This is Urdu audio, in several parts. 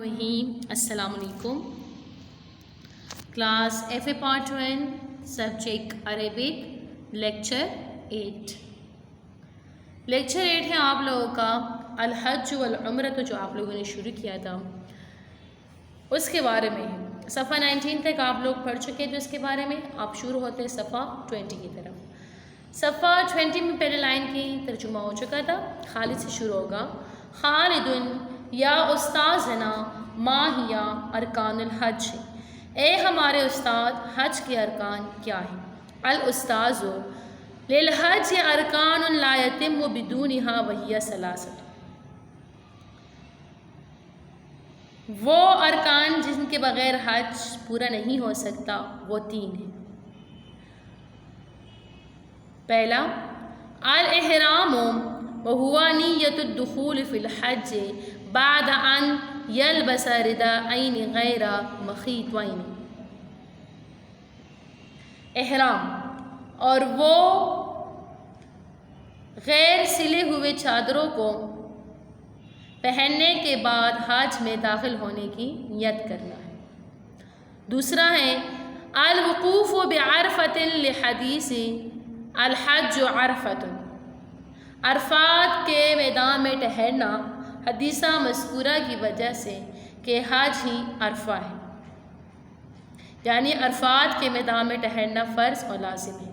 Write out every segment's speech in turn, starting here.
الرحیم السلام علیکم۔ Class F A part 1 subject Arabic lecture 8 ہے آپ لوگوں کا الحج والعمرہ جو آپ لوگوں نے شروع کیا تھا اس کے بارے میں ہے۔ صفحہ 19 تک آپ لوگ پڑھ چکے تو اس کے بارے میں آپ شروع ہوتے ہیں صفحہ 20 کی طرف۔ صفحہ 20 میں پہلے لائن کی ترجمہ ہو چکا تھا، خالد سے شروع ہوگا۔ خالد یا استاذنا ما ہیا ارکان الحج، اے ہمارے استاد حج کے ارکان کیا ہیں؟ الاستاذ للحج ارکان لا یتم بدونها وہی ثلاثۃ، وہ ارکان جن کے بغیر حج پورا نہیں ہو سکتا وہ 3 ہیں۔ پہلا الاحرام وهو نیت الدخول فی الحج بعد ان یلبس رداءین غیر مخیطین، احرام اور وہ غیر سلے ہوئے چادروں کو پہننے کے بعد حج میں داخل ہونے کی نیت کرنا ہے۔ دوسرا ہے الوقوف بعرفۃ لحدیث الحج عرفۃ، عرفات کے میدان میں ٹھہرنا حدیثہ مذکورہ کی وجہ سے کہ حج ہی عرفہ ہے، یعنی عرفات کے میدان میں ٹھہرنا فرض اور لازم ہے۔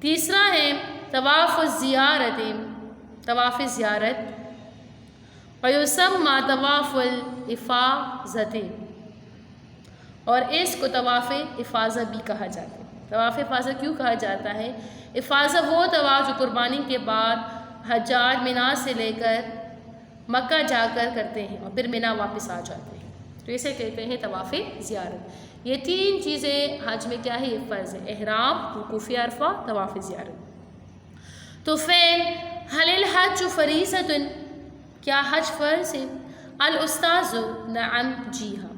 تیسرا ہے طواف الزیارت، طواف زیارت، ویسمى طواف الافاضۃ، اور اس کو طواف افاضہ بھی کہا جاتا ہے۔ طواف افاضہ کیوں کہا جاتا ہے؟ افاضہ وہ طواف جو قربانی کے بعد حجاج مینا سے لے کر مکہ جا کر کرتے ہیں اور پھر مینا واپس آ جاتے ہیں، تو اسے کہتے ہیں طواف زیارت۔ یہ 3 چیزیں حج میں کیا ہے؟ یہ فرض ہے، احرام، وقوف عرفہ، طواف زیارت۔ تو فعل هل الحج فریضۃ، کیا حج فرض ہے؟ الاستاذ نعم، جی ہاں،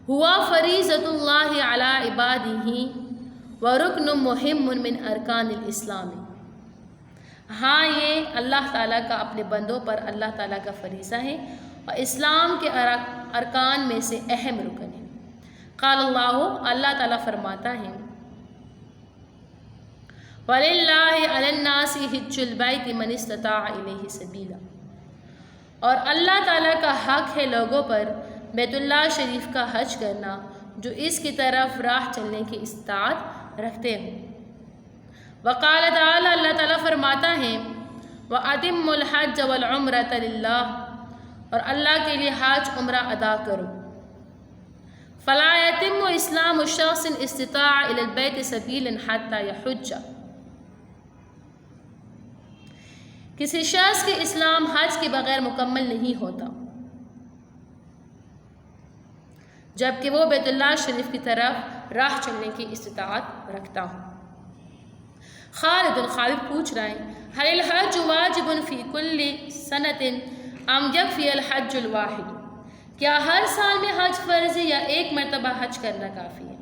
ہوا فریضۃ اللہ علی عبادہ ورکن مہم من ارکان الاسلام، ہاں یہ اللہ تعالیٰ کا اپنے بندوں پر اللہ تعالیٰ کا فریضہ ہے اور اسلام کے ارکان میں سے اہم رکن ہے۔ قال اللہ، اللہ تعالیٰ فرماتا ہے وَلِلَّهِ عَلَى النَّاسِ حِجُّ الْبَيْتِ مَنِ اسْتَطَاعَ إِلَيْهِ سَبِيلًا، اور اللہ تعالیٰ کا حق ہے لوگوں پر بیت اللہ شریف کا حج کرنا جو اس کی طرف راہ چلنے کی استطاعت رکھتے ہوں۔ وقال تعالی، اللہ تعالیٰ فرماتا ہے وَأَتِمُّ الْحَجَّ وَالْعُمْرَةَ لِلَّهِ، اور اللہ کے لیے حج عمرہ ادا کرو۔ فَلَا يَتِمُّ إِسْلَامُ شَخْصٍ اسْتَطَاعَ إِلَى الْبَيْتِ سَبِيلًا حَتَّى يَحُجَّ، کسی شخص کے اسلام حج کے بغیر مکمل نہیں ہوتا جبکہ وہ بیت اللہ شریف کی طرف راہ چلنے کی استطاعت رکھتا ہو۔ خالد پوچھ رہا ہے هل الحج واجب فی کل سنۃ ام یکفی الحج الواحد، کیا ہر سال میں حج فرض ہے یا ایک مرتبہ حج کرنا کافی ہے؟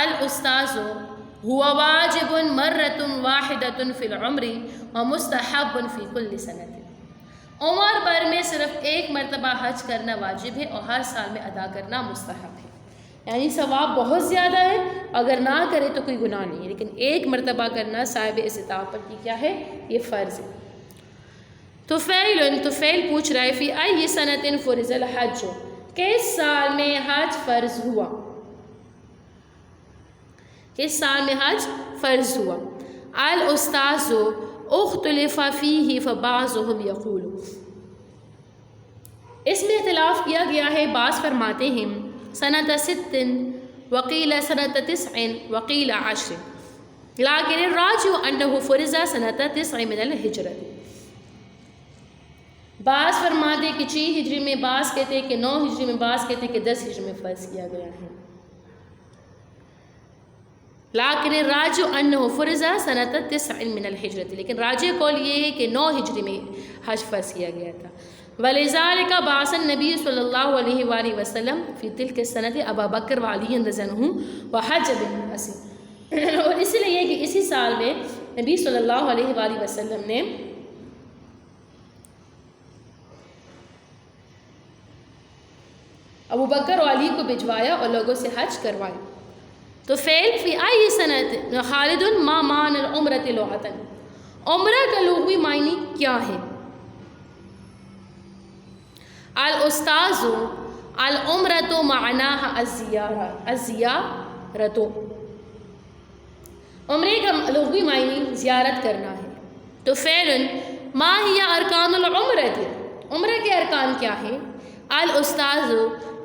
الاستاذ هو واجب مرۃ واحدۃ فی العمر ومستحب فی کل سنۃ، عمر بھر میں صرف ایک مرتبہ حج کرنا واجب ہے اور ہر سال میں ادا کرنا مستحب ہے، یعنی ثواب بہت زیادہ ہے، اگر نہ کرے تو کوئی گناہ نہیں ہے، لیکن ایک مرتبہ کرنا صاحب استطاعت پر کیا ہے؟ یہ فرض ہے۔ تو فعل پوچھ رہا ہے فی ای سنۃ فرض الحج، کس سال میں حج فرض ہوا؟ کس سال میں حج فرض ہوا؟ الاستاذ اختلف فیہ فبعضهم یقول، اس میں اختلاف کیا گیا ہے، بعض فرماتے ہیں سنۃ 6 وقیل سنۃ 9 وقیل 10، لیکن الراجح انہ فرض سنۃ 9 من الہجرۃ، بعض فرماتے کہ 6 ہجری میں، بعض کہتے کہ 9 ہجری میں، بعض کہتے کہ 10 ہجری میں فرض کیا گیا ہے، لیکن الراجح انہ فرض سنۃ 9 من الہجرۃ، لیکن راجح قول یہ ہے کہ 9 ہجری میں حج فرض کیا گیا تھا۔ وَلِذَلِكَ بَعَثَ النَّبِيُّ صلی اللہ علیہ وآلہ وسلم فی تلک السنۃ ابا بکر وعلی رضی اللہ عنہ وحج بالناس، اور اس لیے کہ اسی سال میں نبی صلی اللہ علیہ وآلہ وسلم نے ابو بکر اور علی کو بھجوایا اور لوگوں سے حج کروائی۔ تو فعل فی ای سنت خالد ما معنی العمرۃ لغۃ، عمرہ کا لغوی معنی کیا ہے؟ الاستاذ العمرۃ معناها الزیارۃ، عمرے کا لغوی معنی زیارت کرنا ہے۔ تو فعل ما ہی ارکان العمرۃ، عمرہ کے ارکان کیا ہیں؟ الاستاذ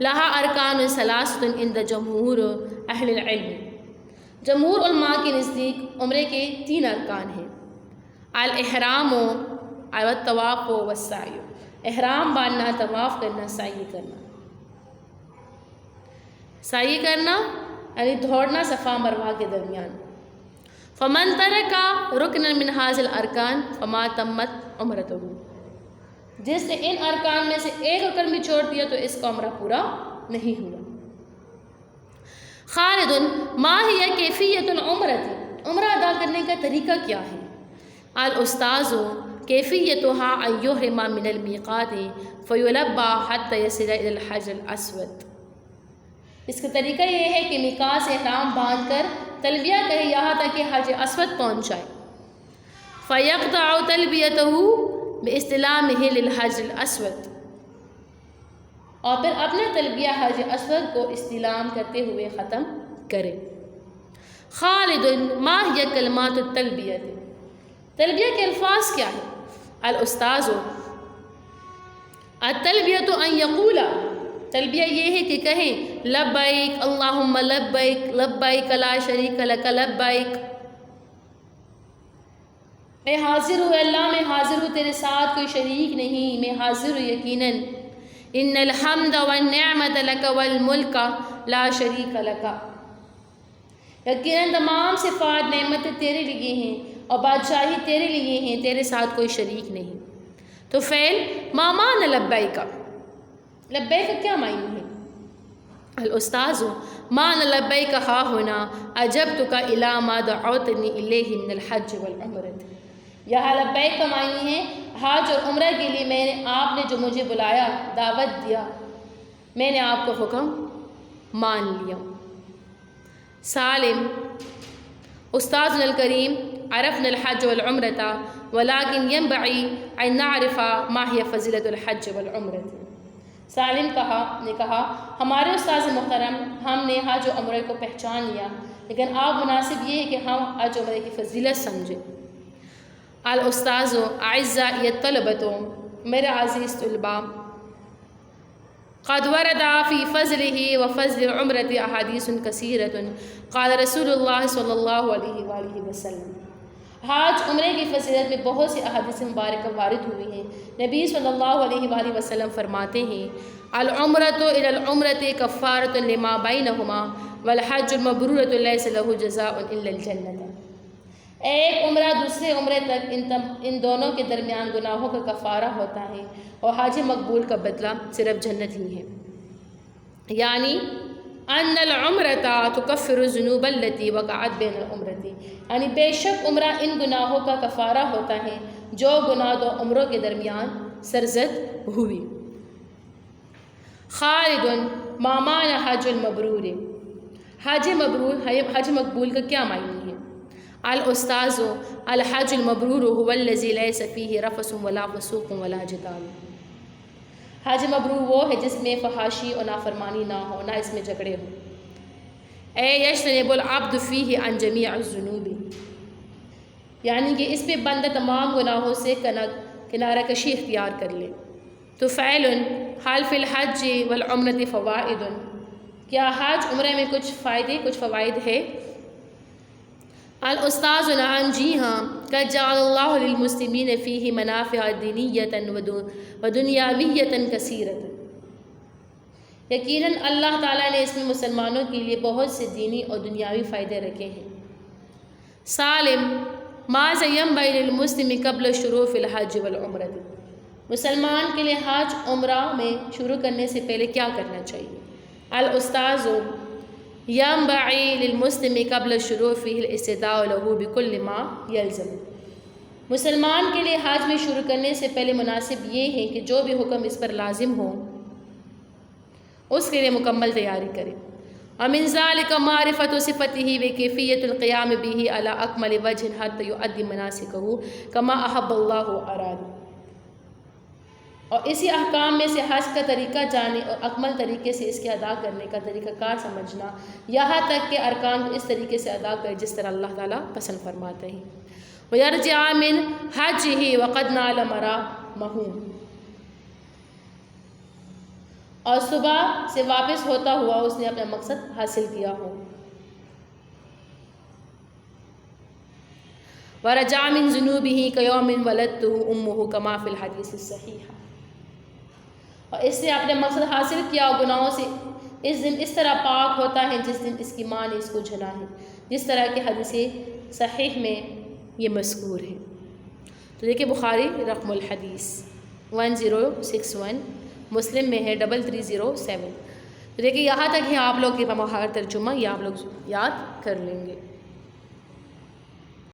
لہا ارکان ثلاثۃ عند جمہور اہل العلم، جمہور علماء کے نزدیک عمرے کے 3 ارکان ہیں۔ الاحرام والطواف والسعی، احرام باندھنا، طواف کرنا، سعی کرنا۔ سعی کرنا یعنی دوڑنا صفا مروہ کے درمیان۔ فمن ترک رکنا من هذه الارکان فما تمت عمرتہ، جس نے ان ارکان میں سے ایک رکن بھی چھوڑ دیا تو اس کا عمرہ پورا نہیں ہوا۔ خالد ما ہی کیفیت العمرۃ، عمرہ ادا کرنے کا طریقہ کیا ہے؟ الاستاذ کیفیتها ان یحرم من المیقات فیلبی حتی یصل الی الحجر الاسود، اس کا طریقہ یہ ہے کہ میقات سے احرام باندھ کر تلبیہ کرے یہاں تک کہ حجر اسود پہنچ جائے۔ فیقطع تلبیتہ باستلامہ للحجر الاسود، اور پھر اپنے تلبیہ حجر اسود کو استلام کرتے ہوئے ختم کرے۔ خالد ما ہی کلمات التلبیہ، تلبیہ کے الفاظ کیا ہیں؟ الاستاذ التلبیۃ ان یقول، تلبیہ یہ ہے کہ کہیں لبیک اللہم لبیک لبیک لا شریک لک لبیک، میں حاضر ہوں اللہ، میں حاضر ہوں تیرے ساتھ کوئی شریک نہیں، میں حاضر ہوں یقیناً۔ ان الحمد والنعمت لک والملک لا شریک لک، یقیناً تمام صفات نعمت تیرے لیے ہیں اور بادشاہی تیرے لیے ہیں، تیرے ساتھ کوئی شریک نہیں۔ تو فعل ما معنی لبیک، لبیک کا کیا معنی ہے؟ الاستاذ معنی لبیک ہا ہونا اجبتک الی ما دعوتنی الیہ من الحج والعمرۃ، یہاں لبیک کا معنی ہے حج اور عمرہ کے لیے میں نے آپ نے جو مجھے بلایا، دعوت دیا، میں نے آپ کو حکم مان لیا۔ سالم استاذنا الکریم عرفنا الحج والعمرۃ ولكن ينبغي ان نعرف ما هي فضیلۃ الحج والعمرۃ، سالم نے کہا ہمارے استاذ محترم، ہم نے حج و عمرے کو پہچان لیا، لیکن آپ مناسب یہ ہے کہ ہم حج و عمرے کی فضیلت سمجھیں۔ الاستاذ اعزائي الطلبۃ، میرے عزیز طلباء، قد ورد في فضله وفضل العمرۃ احادیث کثیرۃ قال رسول اللہ صلی اللہ علیہ وآلہ وسلم، حج عمرے کی فضیلت میں بہت سی احادیث مبارکہ وارد ہوئی ہیں۔ نبی صلی اللہ علیہ وآلہ وسلم فرماتے ہیں العمرۃ الی العمرۃ کفارۃ لما بینہما والحج المبرورۃ لیس لہ جزاء الا الجنۃ، ایک عمرہ دوسرے عمرے تک ان دونوں کے درمیان گناہوں کا کفارہ ہوتا ہے اور حج مقبول کا بدلہ صرف جنت ہی ہے۔ یعنی ان العمرۃ تکفر الذنوب التی وقعت بین العمرۃ، یعنی بے شک عمرہ ان گناہوں کا کفارہ ہوتا ہے جو گناہ دو عمروں کے درمیان سرزد ہوئی۔ خالد ما معنی حج المبرور، حج مبرور، حج مقبول کا کیا معنی ہے؟ الاستاذ الحج المبرور هو الذي ليس فيه رفث ولا فسوق ولا جدال، حج مبرور وہ ہے جس میں فحاشی اور نافرمانی نہ ہو، نہ اس میں جھگڑے ہوں۔ اے یجتنب العبد فیہ عن جمیع الذنوب، یعنی کہ اس پہ بندہ تمام گناہوں سے کنارہ کشی اختیار کر لے۔ تو فعل حال فی الحج والعمرۃ فوائد، کیا حج عمرہ میں کچھ فائدے، کچھ فوائد ہے؟ الاستاذ نعم، جی ہاں، قد جعل اللہ للمسلمین فیہ منافع دینیۃ ودنیاویۃ کثیرۃ، یقیناً اللہ تعالیٰ نے اس میں مسلمانوں کے لیے بہت سے دینی اور دنیاوی فائدے رکھے ہیں۔ سالم ماذا ينبغي للمسلم قبل الشروع في الحج والعمرۃ، مسلمان کے لیے حج عمرہ میں شروع کرنے سے پہلے کیا کرنا چاہیے؟ الاستاذ ينبغي للمسلم قبل الشروع فيه الاستدعاء له بكل ما يلزم، مسلمان کے لیے حج میں شروع کرنے سے پہلے مناسب یہ ہے کہ جو بھی حکم اس پر لازم ہو اس کے لیے مکمل تیاری کرے. ومن ذلك معرفة صفته وكيفية القيام به على أكمل وجه حتى يؤدي مناسكه كما أحب الله وأراد. اور اسی احکام میں سے حج کا طریقہ جانے اور اکمل طریقے سے اس کے ادا کرنے کا طریقہ کار سمجھنا، یہاں تک کہ ارکان کو اس طریقے سے ادا کرے جس طرح اللہ تعالیٰ پسند فرماتے ہیں. وَيَرْجِعَ مِنْ حَجِّهِ وَقَدْ نَالَ مَرَامَهُ، اور صبح سے واپس ہوتا ہوا اس نے اپنا مقصد حاصل کیا ہو. وَرَجَعَ مِنْ ذُنُوبِهِ كَيَوْمٍ وَلَدَتْهُ أُمُّهُ كَمَا فِي الْحَدِيثِ الصَّحِيحِ، اور اس نے اپنے مقصد حاصل کیا اور گناہوں سے اس دن اس طرح پاک ہوتا ہے جس دن اس کی ماں نے اس کو جنا ہے، جس طرح کہ حدیث صحیح میں یہ مذکور ہے. تو دیکھیں بخاری رقم الحدیث 1061، مسلم میں ہے 3307. تو دیکھیں یہاں تک ہے آپ لوگ کے محاورہ ترجمہ، یہ آپ لوگ یاد کر لیں گے.